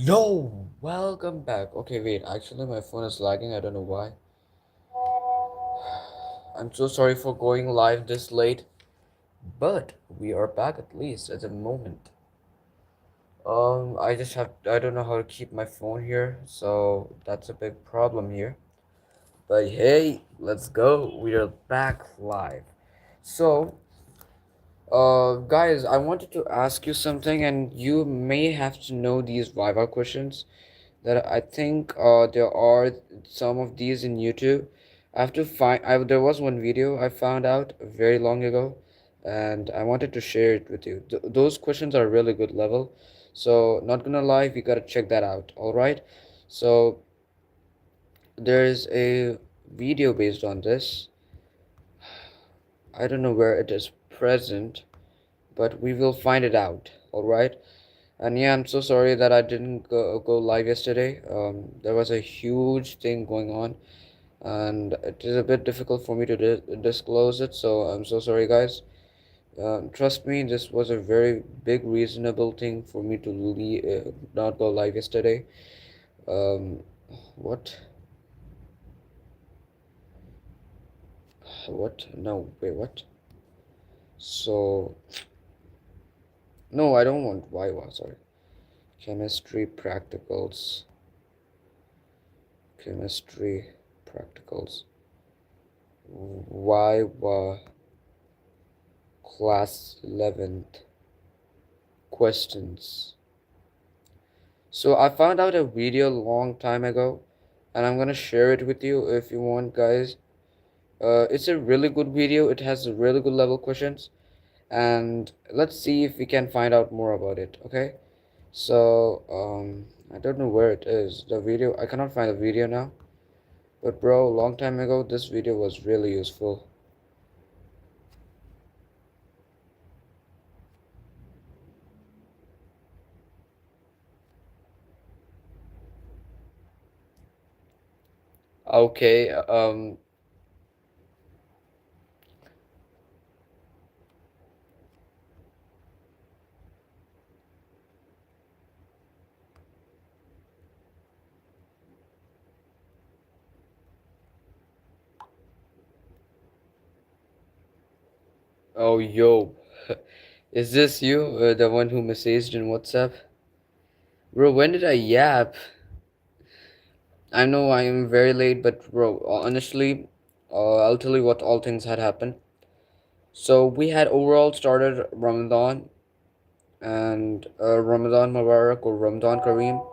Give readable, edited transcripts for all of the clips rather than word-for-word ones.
Yo, welcome back. Okay, wait, actually, my phone is lagging. I don't know why. I'm so sorry for going live this late, but we are back at least at the moment. I don't know how to keep my phone here, so that's a big problem here. But hey, let's go. We are back live. So, guys, I wanted to ask you something, and you may have to know these Viva questions. That I think there are some of these in YouTube. I have to find. There was one video I found out very long ago, and I wanted to share it with you. Those questions are really good level, so not gonna lie, we gotta check that out. All right, so there's a video based on this. I don't know where it is present, but we will find it out. All right. And yeah, I'm so sorry that I didn't go live yesterday. There was a huge thing going on, and it is a bit difficult for me to disclose it. So I'm so sorry, guys. Trust me, this was a very big, reasonable thing for me to not go live yesterday. Um, what? What? No, wait, what? So, no, I don't want Viva, sorry. Chemistry practicals. Chemistry practicals. Viva class 11th questions. So I found out a video a long time ago, and I'm gonna share it with you if you want, guys. It's a really good video. It has really good level questions, and let's see if we can find out more about it. Okay. So I don't know where it is. The video, I cannot find the video now. But bro, long time ago, this video was really useful. Okay. Oh, yo. Is this you, the one who messaged in WhatsApp? Bro, when did I yap? I know I am very late, but bro, honestly, I'll tell you what all things had happened. So we had overall started Ramadan and Ramadan Mubarak or Ramadan Kareem.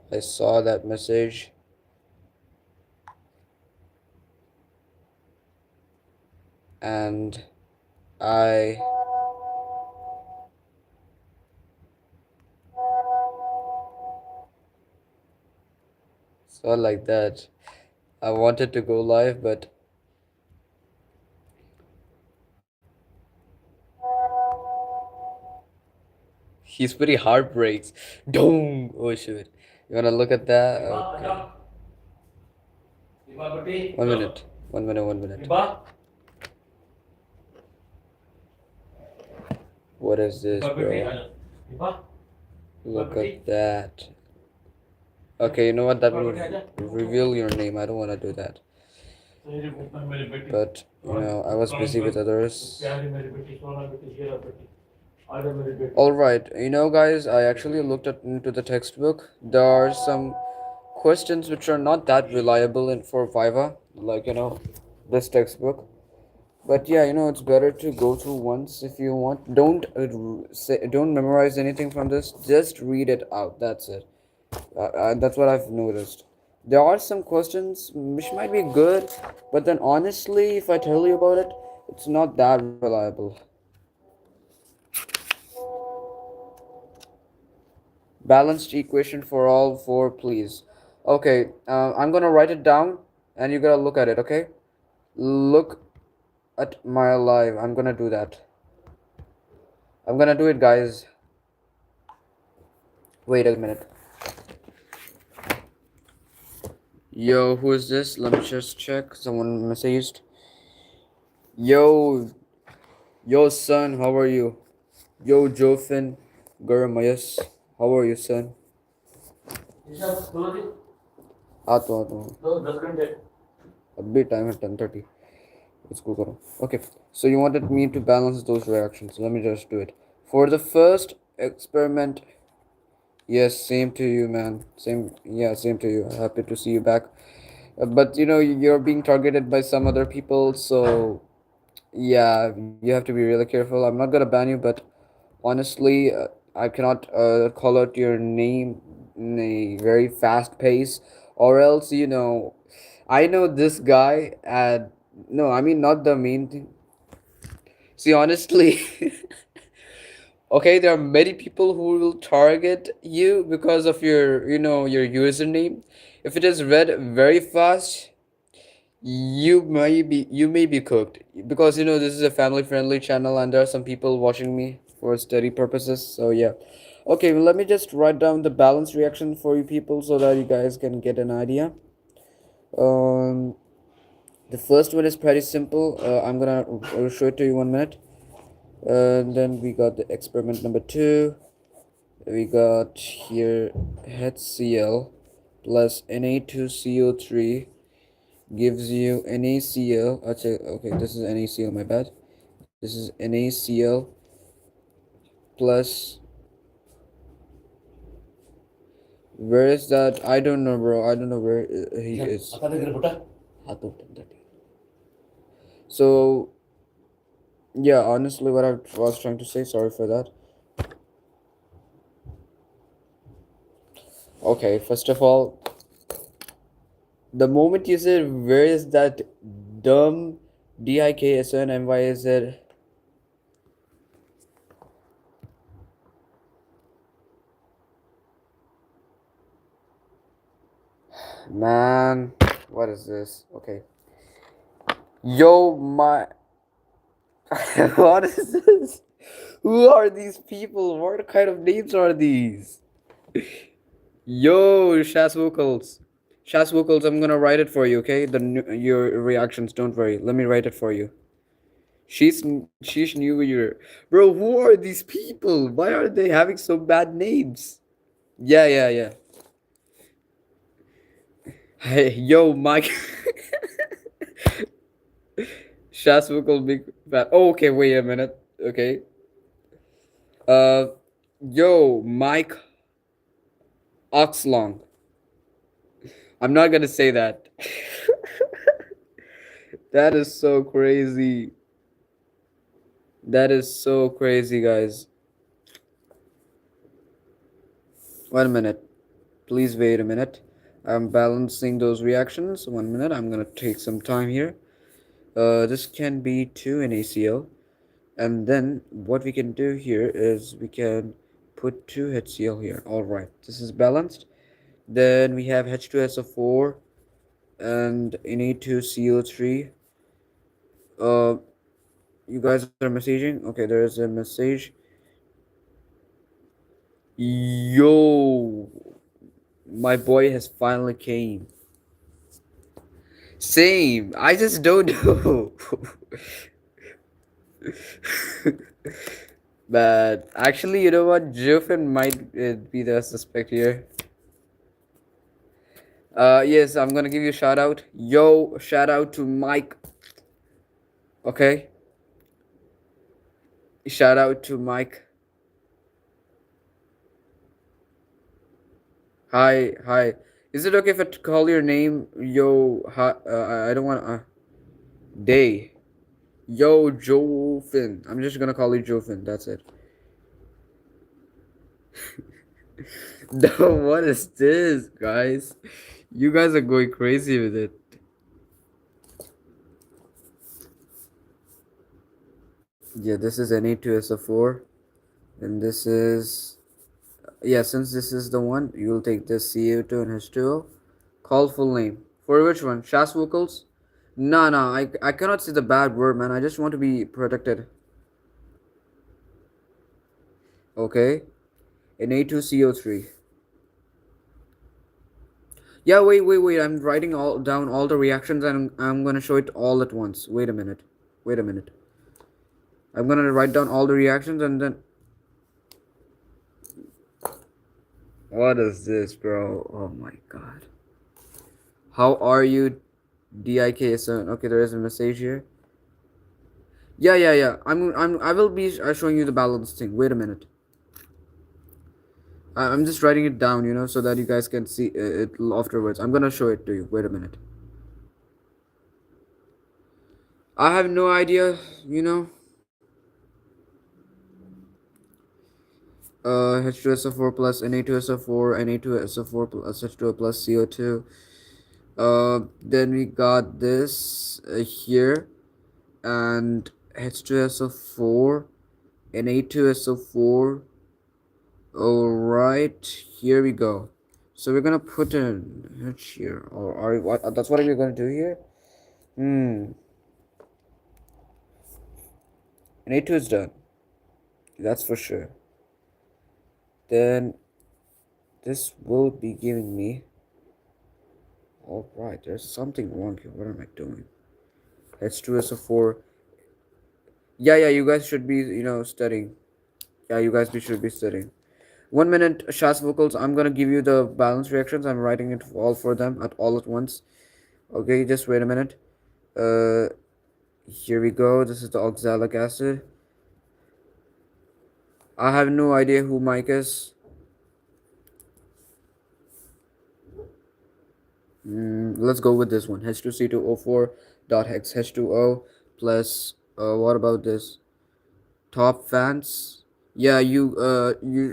I saw that message and I saw like that. I wanted to go live, but he's pretty heartbreaks. Dong! Oh shit. You wanna look at that? Okay. 1 minute. 1 minute, 1 minute. What is this, bro? Look at that. Okay, you know what? That will reveal your name. I don't want to do that. But, I was busy with others. Alright, guys, I actually looked into the textbook. There are some questions which are not that reliable for Viva, like, this textbook. But yeah, it's better to go through once if you want. Don't memorize anything from this. Just read it out. That's it. That's what I've noticed. There are some questions which might be good, but then honestly, if I tell you about it, it's not that reliable. Balanced equation for all four, please. Okay, I'm gonna write it down, and you gotta look at it. Okay, look at my live. I'm gonna do that. I'm gonna do it, guys. Wait a minute. Yo, who is this? Let me just check. Someone messaged. Yo, yo, son, how are you? Yo, Jofin Guramayas, how are you, son? आता हूँ आता हूँ अभी time है 10:30 इसको करो okay so you wanted me to balance those reactions let me just do it for the first experiment yes same to you man same yeah same to you happy to see you back but you know you're being targeted by some other people so yeah you have to be really careful I'm not gonna ban you but honestly I cannot call out your name in a very fast pace or else you know I know this guy at no I mean not the main thing see honestly okay there are many people who will target you because of your you know your username if it is read very fast you may be cooked because you know this is a family friendly channel and there are some people watching me for study purposes so yeah okay well, let me just write down the balance reaction for you people so that you guys can get an idea um the first one is pretty simple I'm gonna show it to you 1 minute and then we got the experiment number two we got here HCl plus Na2CO3 gives you NaCl. Okay, this is NaCl, my bad. This is NaCl plus. Where is that? I don't know, bro. I don't know where he is. So, yeah, honestly, what I was trying to say, sorry for that. Okay, first of all, the moment you said, where is that dumb DIKSONMYZ? Man, what is this? Okay. Yo, my. What is this? Who are these people? What kind of names are these? Yo, Shas Vocals. Shas Vocals, I'm gonna write it for you, okay? Your reactions, don't worry. Let me write it for you. She's new here. Bro, who are these people? Why are they having so bad names? Yeah, yeah, yeah. Hey, yo, Mike. Shas Vocal big fat. Oh, okay, wait a minute. Okay. Uh yo, Mike Oxlong. I'm not gonna say that. That is so crazy. That is so crazy, guys. 1 minute. Please wait a minute. I'm balancing those reactions. 1 minute. I'm gonna take some time here. This can be 2 in ACL. And then what we can do here is we can put 2 HCl here. Alright, this is balanced. Then we have H2SO4 and Na2CO3. Uh, you guys are messaging? Okay, there is a message. Yo, my boy has finally came. Same. I just don't know. But actually, you know what? Jofin might be the suspect here. Yes, I'm gonna give you a shout out. Yo, shout out to Mike. Okay. Shout out to Mike. Hi, hi. Is it okay if I call your name? Yo, hi, I don't want Day. Yo, Jofin. I'm just gonna call you Jofin. That's it. No, what is this, guys? You guys are going crazy with it. Yeah, this is Na2SO4, and this is yeah. Since this is the one, you will take this CO2 and H2O. Call full name. For which one? Shas vocals? Nah, nah. I cannot say the bad word, man. I just want to be protected. Okay. Na2CO3. Yeah, wait. I'm writing all down all the reactions and I'm gonna show it all at once. Wait a minute. Wait a minute. I'm gonna write down all the reactions and then. What is this, bro? Oh my god. How are you, DIK7? Okay, there is a message here. Yeah. I will be showing you the balance thing. Wait a minute. I'm just writing it down, so that you guys can see it afterwards. I'm gonna show it to you. Wait a minute. I have no idea, H2SO4 plus Na2SO4, Na2SO4 plus H2O plus CO2. Then we got this here, and H2SO4, Na2SO4. Alright, here we go. So we're gonna put in H here, or are what? That's what we're gonna do here. Na2 is done. That's for sure. Then this will be giving me. Alright, there's something wrong here. What am I doing? H2SO4. Yeah, you guys should be, studying. Yeah, you guys should be studying. 1 minute, Shas vocals. I'm gonna give you the balance reactions. I'm writing it all for them all at once. Okay, just wait a minute. Here we go. This is the oxalic acid. I have no idea who Mike is. Let's go with this one. H2C2O4 dot hex H2O plus what about this? Top fans. Yeah, you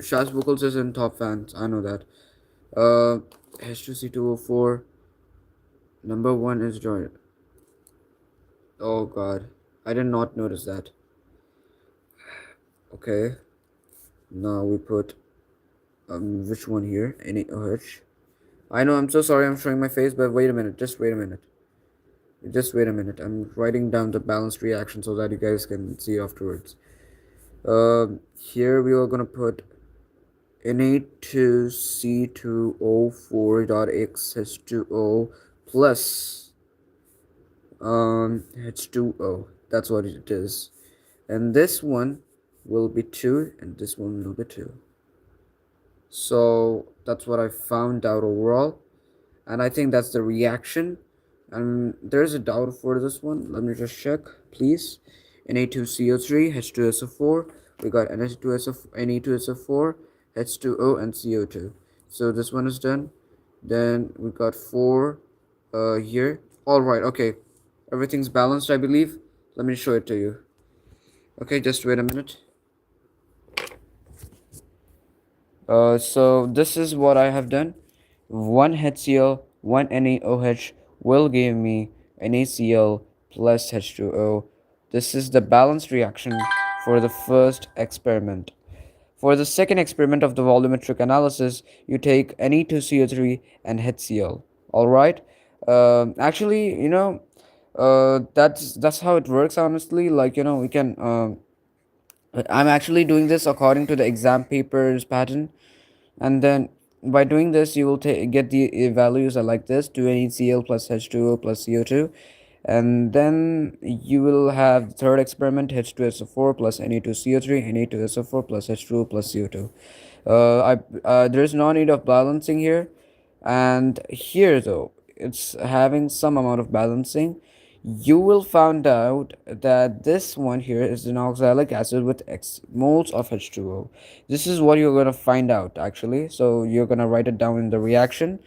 Shas vocals is in top fans. I know that. H2C2O4. Number one is joint. Oh god, I did not notice that. Okay, now we put which one here? NaOH. I know. I'm so sorry. I'm showing my face, but wait a minute. Just wait a minute. Just wait a minute. I'm writing down the balanced reaction so that you guys can see afterwards. Here we are gonna put Na2C2O4.X plus H2O. That's what it is. And this one will be 2 and this one will be 2. So that's what I found out overall, and I think that's the reaction. And there's a doubt for this one. Let me just check, please. Na2CO3, H2SO4. We got Na2SO4, H2O, and CO2. So this one is done. Then we got 4 here. All right, okay. Everything's balanced, I believe. Let me show it to you. Okay, just wait a minute. So this is what I have done. One HCl, one NaOH will give me NaCl plus H2O. This is the balanced reaction for the first experiment. For the second experiment of the volumetric analysis, you take Na2CO3 and HCl. All right. Actually, that's how it works. Honestly, like we can. I'm actually doing this according to the exam papers pattern, and then by doing this you will get the values are like this: 2NaCl plus H2O plus CO2, and then you will have the third experiment: H2SO4 plus Na2CO3, Na2SO4 plus H2O plus CO2. There's no need of balancing here, and here though it's having some amount of balancing. You will find out that this one here is an oxalic acid with X moles of H2O. This is what you're going to find out actually. So you're going to write it down in the reaction,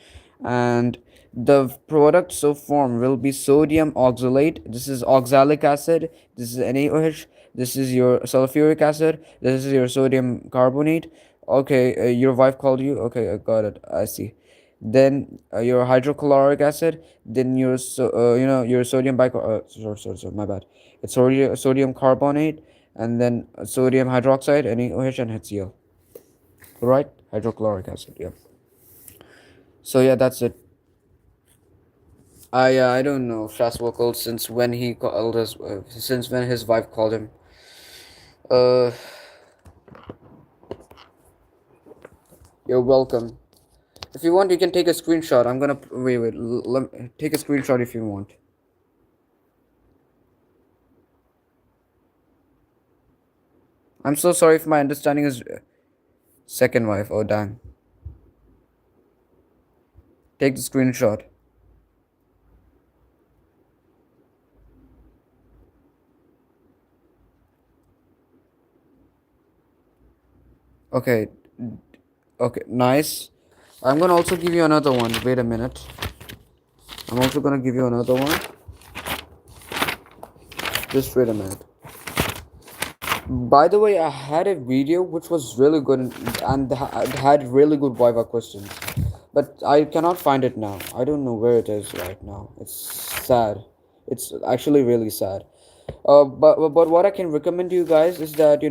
and the product so formed will be sodium oxalate. This is oxalic acid. This is NaOH. This is your sulfuric acid. This is your sodium carbonate. Okay, your wife called you. Okay, I got it. I see. Then your hydrochloric acid, then your your sodium bico sorry, my bad, it's sodium carbonate, and then sodium hydroxide, NaOH, and HCl. Right, hydrochloric acid. Yeah. So yeah, that's it. I don't know Shas vocal since when he called us, since when his wife called him. uh you're welcome. If you want, you can take a screenshot. I'm gonna wait. Take a screenshot if you want. I'm so sorry if my understanding is second wife. Oh damn. Take the screenshot. Okay. Okay. Nice. I'm gonna also give you another one. Wait a minute. I'm also gonna give you another one. Just wait a minute. By the way, I had a video which was really good and had really good Viva questions, but I cannot find it now. I don't know where it is right now. It's sad. It's actually really sad. But what I can recommend to you guys is that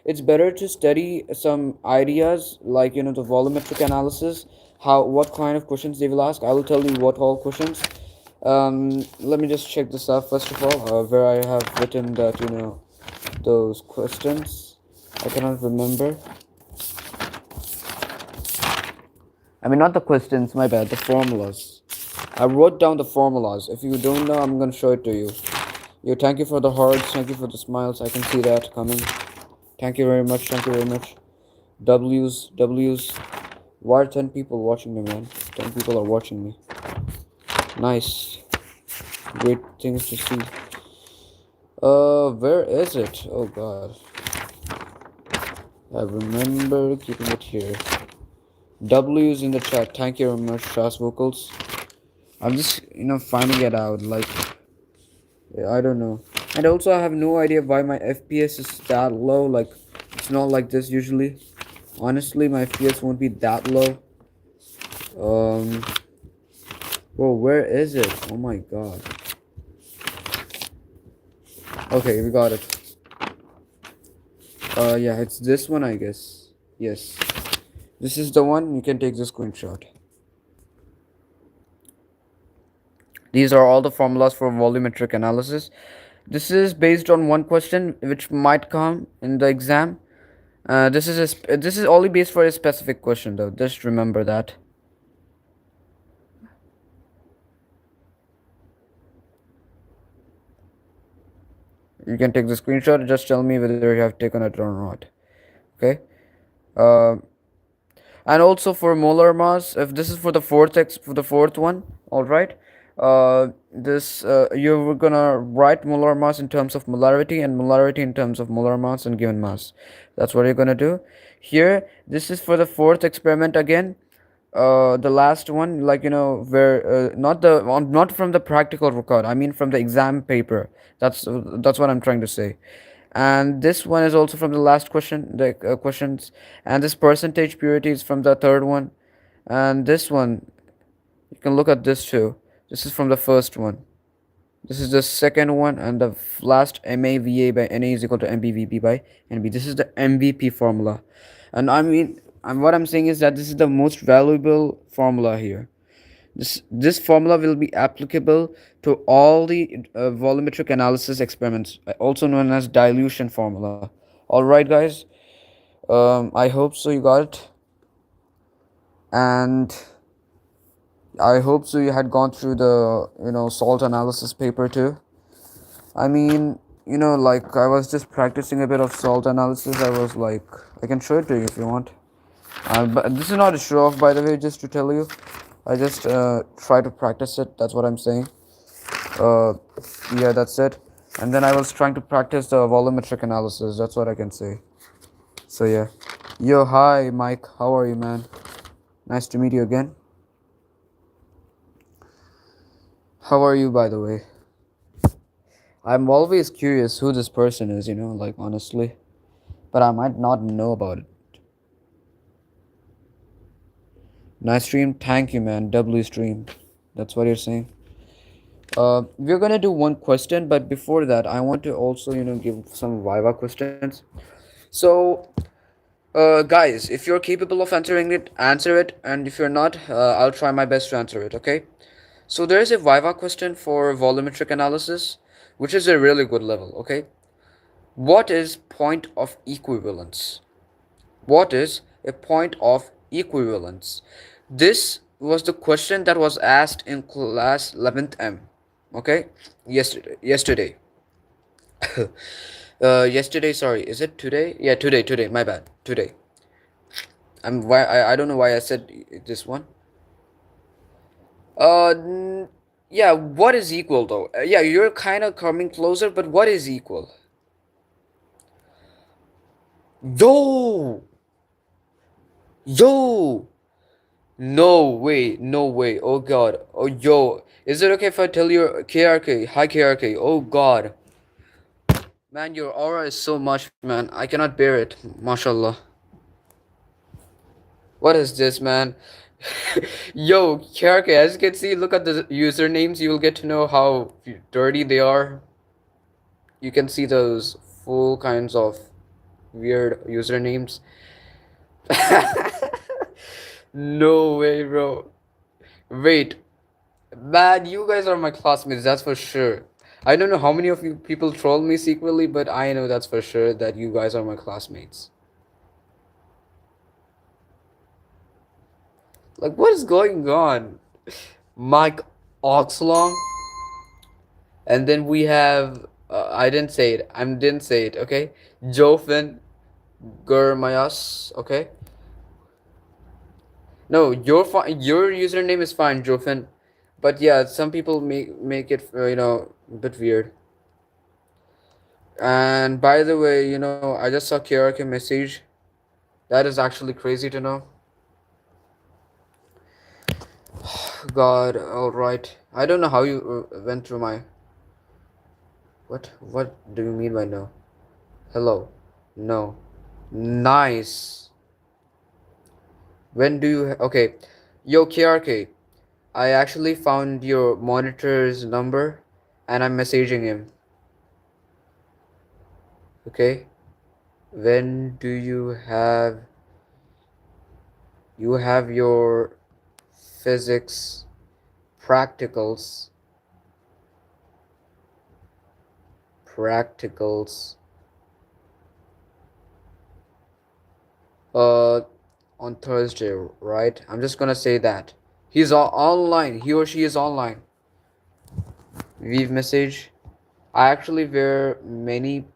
it's better to study some ideas like the volumetric analysis, how what kind of questions they will ask. I will tell you what all questions. Let me just check this out first of all, where I have written that those questions. I cannot remember. I mean, not the questions, my bad, the formulas. I wrote down the formulas. If you don't know, I'm gonna show it to you. Yo, thank you for the hearts, thank you for the smiles. I can see that coming. Thank you very much, thank you very much. W's. Why are 10 people watching me, man? 10 people are watching me. Nice. Great things to see. Where is it? Oh god. I remember keeping it here. W's in the chat. Thank you very much, Shas Vocals. I'm just, finding it out. Like, I don't know. And also, I have no idea why my FPS is that low. Like, it's not like this usually. Honestly, my FPS won't be that low. Bro, where is it? Oh my god. Okay, we got it. Yeah, it's this one, I guess. Yes. This is the one. You can take the screenshot. These are all the formulas for volumetric analysis. This is based on one question which might come in the exam. This is only based for a specific question though. Just remember that. You can take the screenshot. Just tell me whether you have taken it or not. Okay. And also for molar mass, if this is for the fourth one, all right. This you're gonna write molar mass in terms of molarity and molarity in terms of molar mass and given mass. That's what you're gonna do. Here, this is for the fourth experiment again. The last one, like where not from the practical record. I mean from the exam paper. That's what I'm trying to say. And this one is also from the last question, the questions. And this percentage purity is from the third one. And this one, you can look at this too. This is from the first one. This is the second one, and the last MAVA by NA is equal to MBVP by NB. This is the MVP formula. And I mean, what I'm saying is that this is the most valuable formula here. This formula will be applicable to all the volumetric analysis experiments, also known as dilution formula. All right, guys. I hope so you got it, and I hope so you had gone through the salt analysis paper too. I mean, like I was just practicing a bit of salt analysis. I was like, I can show it to you if you want. But this is not a show off, by the way, just to tell you. I just try to practice it. That's what I'm saying. Yeah, that's it. And then I was trying to practice the volumetric analysis. That's what I can say. So yeah. Yo, hi, Mike. How are you, man? Nice to meet you again. How are you, by the way? I'm always curious who this person is, like honestly. But I might not know about it. Nice stream. Thank you, man. W stream. That's what you're saying. We're gonna do one question, but before that, I want to also, give some Viva questions. So, guys, if you're capable of answering it, answer it, and if you're not, I'll try my best to answer it. Okay. So there is a Viva question for volumetric analysis, which is a really good level. Okay. What is point of equivalence? What is a point of equivalence? This was the question that was asked in class 11th M. Okay? Yesterday. Yesterday, sorry. Is it today? Yeah, today. My bad. Today. I don't know why I said this one. Uh, yeah, what is equal though? Yeah, you're kind of coming closer, but what is equal? Yo! Yo! No way. Oh god. Oh, yo. Is it okay if I tell you KRK? Hi, KRK. Oh god. Man, your aura is so much, man. I cannot bear it. MashaAllah. What is this, man? Yo, KRK, as you can see, look at the usernames. You will get to know how dirty they are. You can see those full kinds of weird usernames. No way, bro. Wait, man, you guys are my classmates, that's for sure. I don't know how many of you people troll me secretly, but I know that's for sure that you guys are my classmates. Like, what is going on? Mike Oxlong, and then we have I didn't say it. I didn't say it. Okay, Jofin Gurmayas. Okay, no, you're fine. Your username is fine, Jofin, but yeah, some people make it a bit weird. And by the way, I just saw KRK message. That is actually crazy to know. God, all right. I don't know how you went through my. What? What do you mean by no? Hello. No. Nice. When do you? Okay. Yo, KRK. I actually found your monitor's number, and I'm messaging him. Okay. When do you have your physics practicals? Practicals. Uh, on Thursday, right? I'm just gonna say that. He's online. He or she is online. We've message. I actually wear many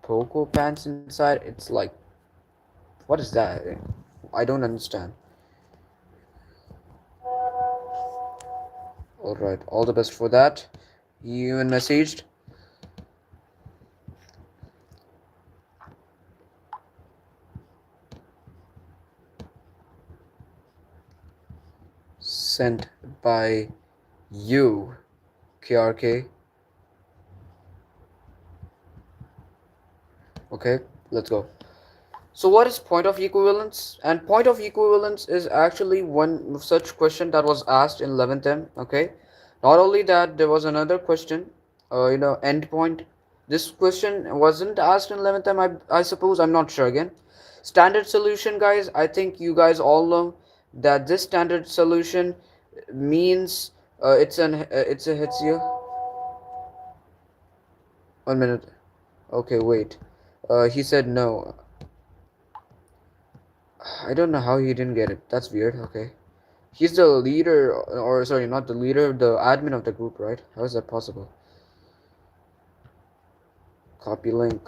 Poco pants inside. It's like, what is that? I don't understand. Alright, all the best for that. You even messaged. Sent by you, KRK. Okay, let's go. So what is point of equivalence? And point of equivalence is actually one such question that was asked in 11th M. Okay. Not only that, there was another question, endpoint. This question wasn't asked in 11th M, I suppose. I'm not sure again. Standard solution, guys. I think you guys all know that this standard solution means it's a Hitsio. 1 minute. Okay, wait. He said no. I don't know how he didn't get it. That's weird. Okay. He's the leader, or sorry, not the leader, the admin of the group, right? How is that possible? Copy link.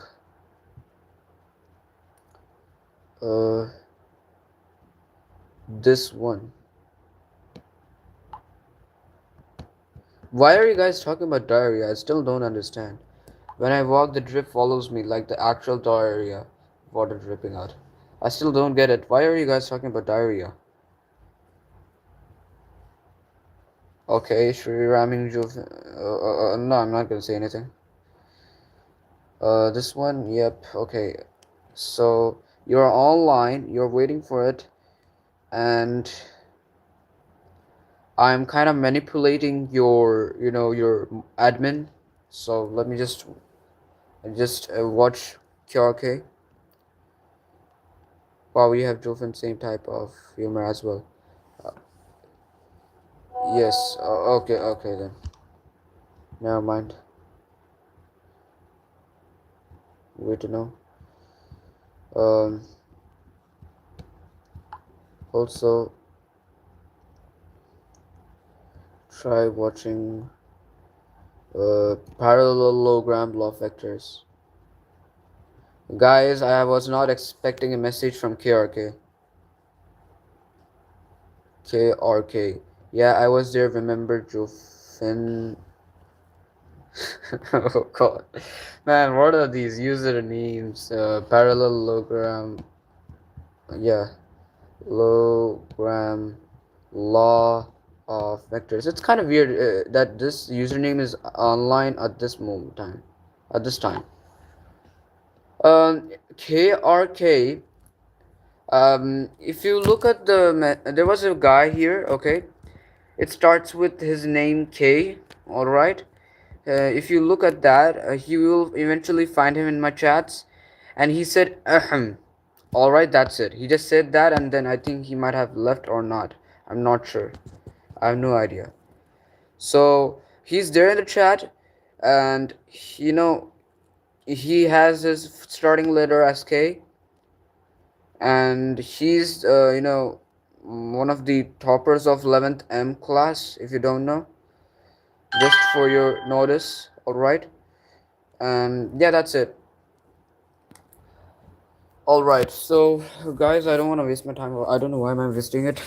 Uh, this one. Why are you guys talking about diarrhea? I still don't understand. When I walk, the drip follows me like the actual diarrhea, water dripping out. I still don't get it. Why are you guys talking about diarrhea? Okay, Shri Raming Juv. No, I'm not gonna say anything. This one, yep, okay. So you're online, you're waiting for it, and I'm kind of manipulating your admin. So let me just watch QRK. Wow, we have different same type of humor as well. Uh, yes. Okay then. Never mind. Wait to know. Um. Also, try watching parallelogram law vectors. Guys, I was not expecting a message from KRK. KRK. Yeah, I was there. Remember Jofin? Oh god. Man, what are these usernames? Parallelogram. Yeah. Logram law of vectors. It's kind of weird that this username is online at this moment time. At this time. KRK. If you look at there was a guy here. Okay, it starts with his name K. All right. If you look at that, he will eventually find him in my chats, and he said ahem. All right, that's it. He just said that, and then I think he might have left or not. I'm not sure. I have no idea. So he's there in the chat, and he has his starting letter as K, and he's one of the toppers of 11th M class. If you don't know, just for your notice. All right, and yeah, that's it. All right, so guys, I don't want to waste my time. I don't know why I'm wasting it.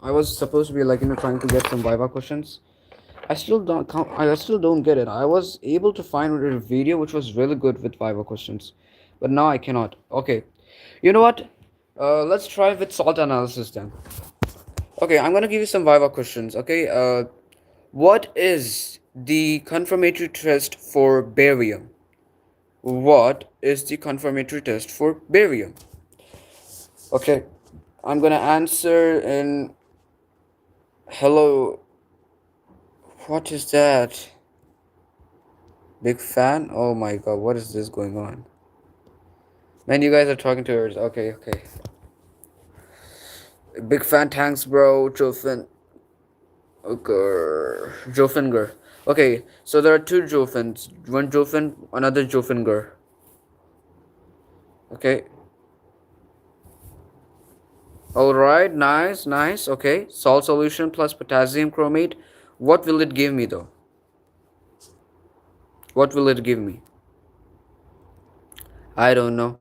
I was supposed to be like trying to get some Viva questions. I still don't get it. I was able to find a video which was really good with Viva questions, but now I cannot. Okay, you know what? Let's try with salt analysis then. Okay, I'm gonna give you some Viva questions. Okay, what is the confirmatory test for barium? What is the confirmatory test for barium? Okay, I'm gonna answer in hello. What is that? Big fan? Oh my god, what is this going on? Man, you guys are talking to her. Okay, okay. Big fan, thanks, bro. Jofin. Okay. Jofinger. Okay, so there are two Jofins. One Jofin, another Jofinger. Okay. Alright, nice, nice. Okay. Salt solution plus potassium chromate. What will it give me though? What will it give me? I don't know.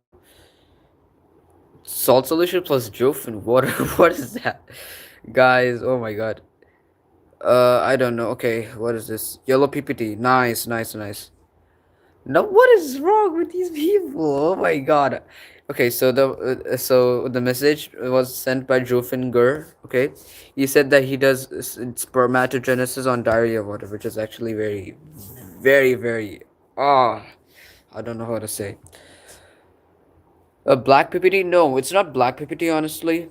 Salt solution plus Jofin water. What is that? Guys, oh my god. I don't know. Okay, what is this? Yellow PPT. Nice, nice, nice. Now, what is wrong with these people? Oh my god. Okay, so the message was sent by Jofin Gur. Okay, he said that he does spermatogenesis on diarrhea water, which is actually very, very, very. Ah, I don't know how to say. Black PPT? No, it's not black PPT. Honestly,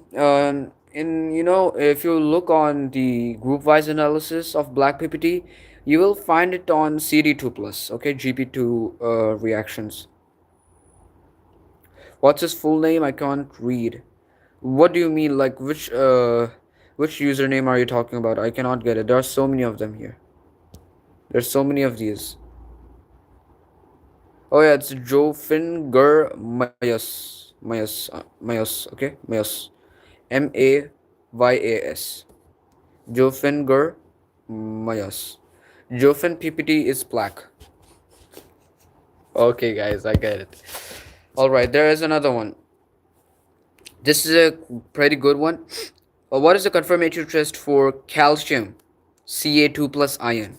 if you look on the group wise analysis of black PPT, you will find it on CD2 plus. Okay, GP2 reactions. What's his full name? I can't read. What do you mean? Like which username are you talking about? I cannot get it. There are so many of them here. There's so many of these. Oh yeah, it's Jofinger Mayas. Okay, Mayas. Mayas. Jofinger Mayas. Jofin PPT is black. Okay, guys, I get it. All right, there is another one. This is a pretty good one. What is the confirmatory test for calcium? Ca2 plus ion.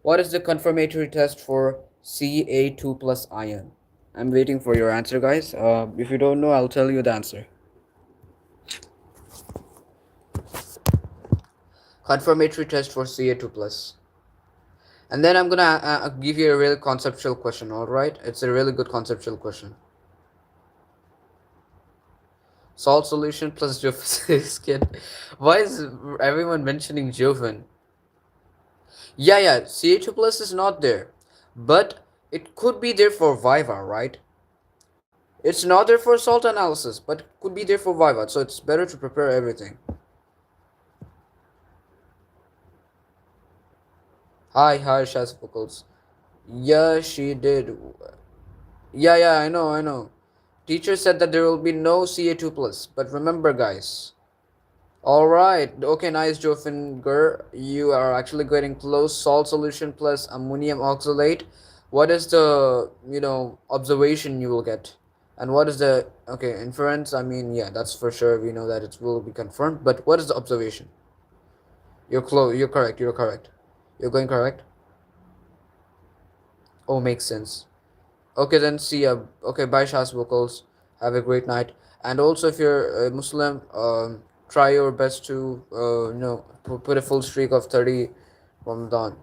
What is the confirmatory test for Ca2 plus ion? I'm waiting for your answer, guys. If you don't know, I'll tell you the answer. Confirmatory test for Ca2 plus. And then I'm gonna give you a really conceptual question. All right, it's a really good conceptual question. Salt solution plus Jofen skin. Why is everyone mentioning Jofen? Yeah, Ca2 plus is not there, but it could be there for Viva, right? It's not there for salt analysis, but could be there for Viva, so it's better to prepare everything. Hi, Shazfocals. Yeah, she did. Yeah, I know. Teacher said that there will be no Ca2 plus, but remember, guys, All right. Okay, nice, Jofinger. You are actually getting close. Salt solution plus ammonium oxalate. What is the, observation you will get? And what is the, okay, inference? I mean, yeah, that's for sure. We know that it will be confirmed. But what is the observation? You're close. You're correct. You're correct. You're going correct. Oh, makes sense. Okay, then see ya. Okay, bye, Shas vocals. Have a great night. And also, if you're a Muslim, try your best to, put a full streak of 30 Ramadan.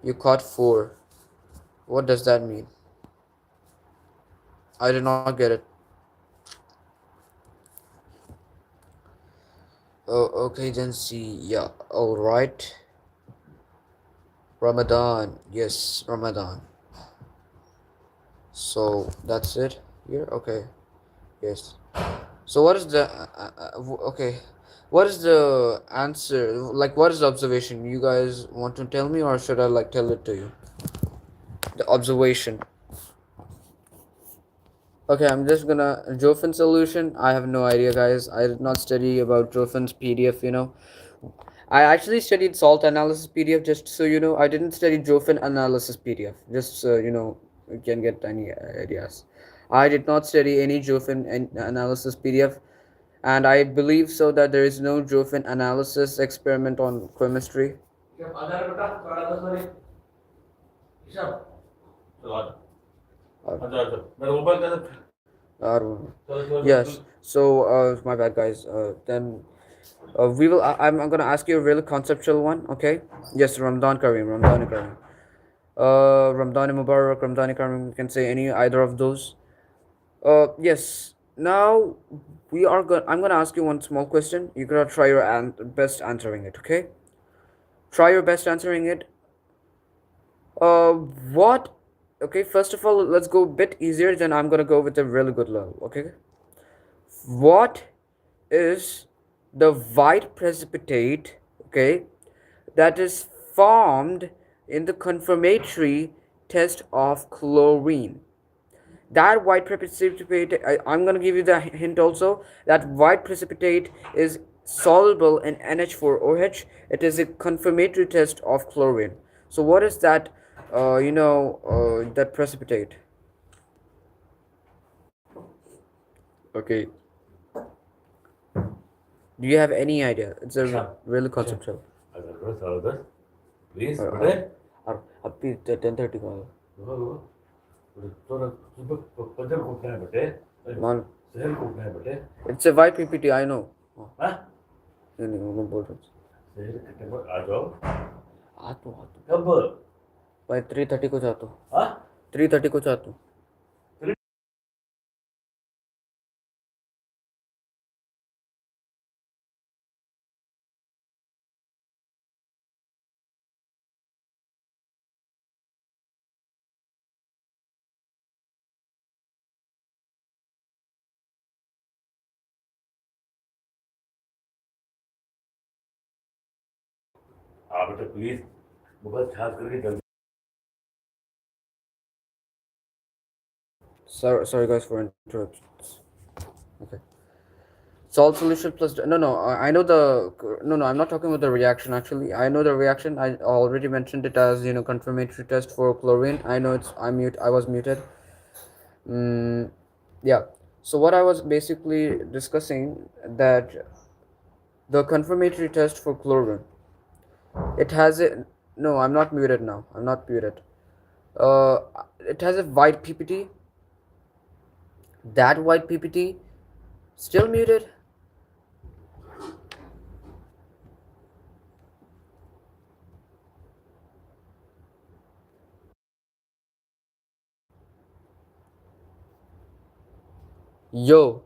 You caught four. What does that mean? I did not get it. Oh, okay, then see. Yeah, alright. Ramadan. Yes, Ramadan. So, that's it here? Okay, yes. So what is the okay? What is the answer? Like, what is the observation? You guys want to tell me, or should I like tell it to you? The observation. Okay, I'm just gonna Jofen solution. I have no idea, guys. I did not study about Jofen's PDF. I actually studied salt analysis PDF. Just so you know, I didn't study Jofen analysis PDF. Just so you can get any ideas. I did not study any Jofen analysis PDF, and I believe so that there is no Jofen analysis experiment on chemistry. Yes. So, my bad, guys. Then we will. I'm gonna ask you a really conceptual one. Okay. Yes, Ramadan Kareem. Ramadan Kareem. Ramadan Mubarak. Ramadan Kareem. You can say any either of those. Yes. Now we are going. I'm gonna ask you one small question. You gotta try your best answering it. Okay. Try your best answering it. What? Okay. First of all, let's go a bit easier. Then I'm gonna go with a really good level. Okay. What is the white precipitate, okay, that is formed in the confirmatory test of chlorine? That white precipitate, I'm going to give you the hint also. That white precipitate is soluble in NH4OH. It is a confirmatory test of chlorine. So what is that, that precipitate? Okay. Do you have any idea? It's a really conceptual. Please, अभी 10:30 का मान it's a white PPT I know. नहीं नहीं मैं बोल रहा हूँ आ तो कब भाई 3:30 को चाहता हूँ 3:30 को चाहता हूँ आप बेटा प्लीज मोबाइल चार्ज करके जल्दी sorry guys for interruptions. Okay. Salt solution plus no, I know the no, I'm not talking about the reaction. Actually, I know the reaction. I already mentioned it as confirmatory test for chlorine. I know I was muted. Yeah. So what I was basically discussing that the confirmatory test for chlorine, it has a no. I'm not muted now. I'm not muted. Uh, it has a white PPT. That white PPT still muted. Yo.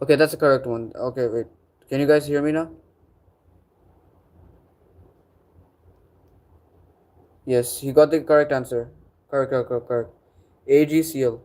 Okay, that's the correct one. Okay, wait. Can you guys hear me now? Yes, he got the correct answer. Correct, correct, correct, correct. AGCL.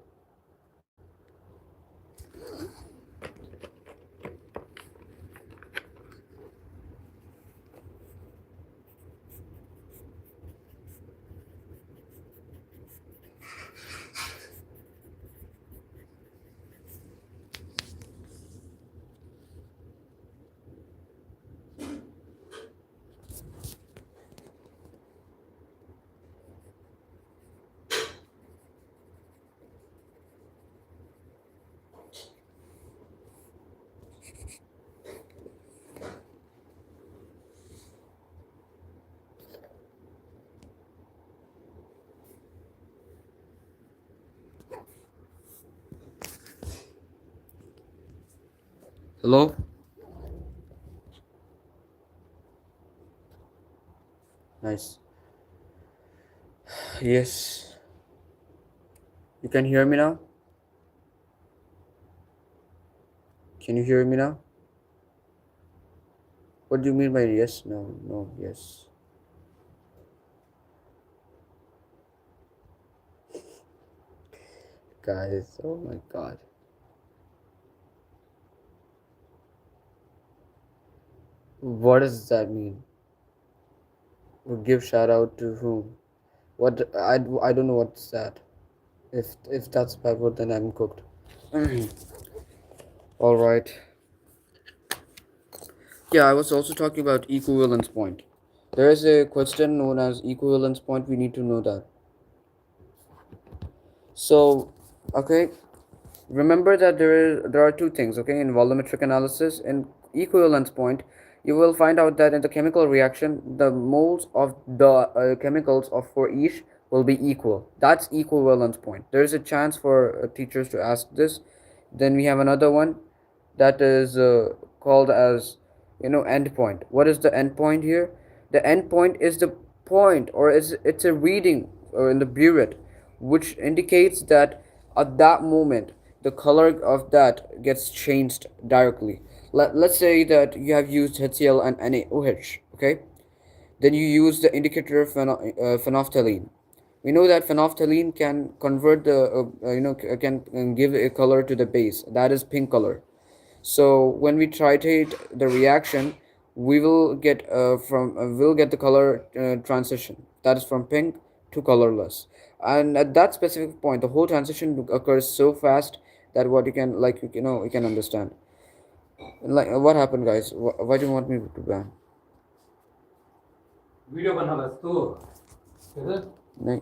Hello? Nice. Yes. You can hear me now? Can you hear me now? What do you mean by yes? No, no, yes. Guys, oh my god. What does that mean? Give shout out to whom? What I don't know what's that. If that's bad word, then I'm cooked. All right. Yeah, I was also talking about equivalence point. There is a question known as equivalence point. We need to know that. So, okay, remember that there are two things. Okay, in volumetric analysis, in equivalence point, you will find out that in the chemical reaction, the moles of the chemicals of for each will be equal. That's equivalence point. There is a chance for teachers to ask this. Then we have another one that is called as endpoint. What is the endpoint here? The endpoint is the point, or is it's a reading in the burette, which indicates that at that moment the color of that gets changed directly. Let's say that you have used HCl and NaOH, okay? Then you use the indicator phenolphthalein. We know that phenolphthalein can convert the can give a color to the base, that is pink color. So when we titrate the reaction, we will get we'll get the color transition, that is from pink to colorless. And at that specific point, the whole transition occurs so fast that what you can you can understand. Like what happened, guys? Why do you want me to ban? Video बना बस तू नहीं